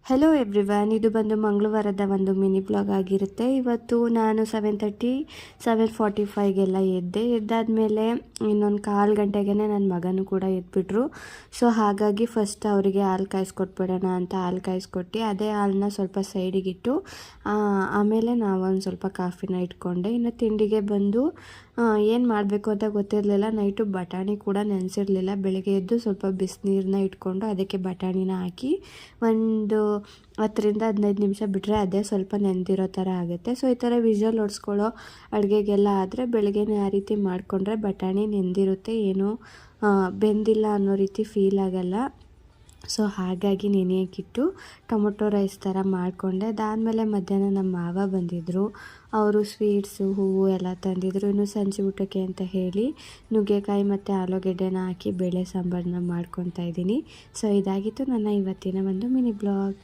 Hello everyone, ಇದು ಬಂದು ಮಂಗಳವಾರದ ಒಂದು ಮಿನಿ ಬ್ಲಾಗ್ ಆಗಿರುತ್ತೆ. ಇವತ್ತು ನಾನು 7:30 7:45ಗೆಲ್ಲ ಎದ್ದಾದಮೇಲೆ ಇನ್ನೊಂದು ಕಾಲು ಗಂಟೆಗೆ ನನ್ನ ಮಗನೂ ಕೂಡ ಎದ್ಬಿಟ್ರು. ಸೊ ಹಾಗಾಗಿ ಫಸ್ಟ್ ಅವರಿಗೆ ಹಾಲು ಕಾಯಿಸ್ಕೊಟ್ಬಿಡೋಣ ಅಂತ ಹಾಲು ಕಾಯಿಸ್ಕೊಟ್ಟು ಅದೇ ಹಾಲನ್ನ ಸ್ವಲ್ಪ ಸೈಡಿಗಿಟ್ಟು ಆಮೇಲೆ ನಾವೊಂದು ಸ್ವಲ್ಪ ಕಾಫಿನ ಇಟ್ಕೊಂಡೆ. ಇನ್ನು ತಿಂಡಿಗೆ ಬಂದು ಏನು ಮಾಡಬೇಕು ಅಂತ ಗೊತ್ತಿರಲಿಲ್ಲ. ನೈಟು ಬಟಾಣಿ ಕೂಡ ನೆನೆಸಿರಲಿಲ್ಲ. ಬೆಳಗ್ಗೆ ಎದ್ದು ಸ್ವಲ್ಪ ಬಿಸಿನೀರನ್ನ ಇಟ್ಕೊಂಡು ಅದಕ್ಕೆ ಬಟಾಣಿನ ಹಾಕಿ ಒಂದು 10-15 ನಿಮಿಷ ಬಿಟ್ಟರೆ ಅದೇ ಸ್ವಲ್ಪ ನೆಂದಿರೋ ಥರ ಆಗುತ್ತೆ. ಸೊ ಈ ಥರ ವಿಷಲ್ ಹೊಡ್ಸ್ಕೊಳ್ಳೋ ಅಡುಗೆಗೆಲ್ಲ ಆದರೆ ಬೆಳಗ್ಗೆನೇ ಆ ರೀತಿ ಮಾಡಿಕೊಂಡ್ರೆ ಬಟಾಣಿ ನೆಂದಿರುತ್ತೆ, ಏನೂ ಬೆಂದಿಲ್ಲ ಅನ್ನೋ ರೀತಿ ಫೀಲ್ ಆಗಲ್ಲ. ಸೊ ಹಾಗಾಗಿ ನೆನೆಯೋಕ್ಕಿಟ್ಟು ಟೊಮೊಟೊ ರೈಸ್ ಥರ ಮಾಡಿಕೊಂಡೆ. ಅದಾದಮೇಲೆ ಮಧ್ಯಾಹ್ನ ನಮ್ಮ ಮಾವ ಬಂದಿದ್ದರು. ಅವರು ಸ್ವೀಟ್ಸು ಹೂವು ಎಲ್ಲ ತಂದಿದ್ದರು. ಇನ್ನು ಸಂಜೆ ಊಟಕ್ಕೆ ಅಂತ ಹೇಳಿ ನುಗ್ಗೆಕಾಯಿ ಮತ್ತು ಆಲೂಗೆಡ್ಡೆನ ಹಾಕಿ ಬೇಳೆ ಸಾಂಬಾರನ್ನ ಮಾಡ್ಕೊತಾ ಇದ್ದೀನಿ. ಸೊ ಇದಾಗಿತ್ತು ನನ್ನ ಇವತ್ತಿನ ಒಂದು ಮಿನಿ ಬ್ಲಾಗ್.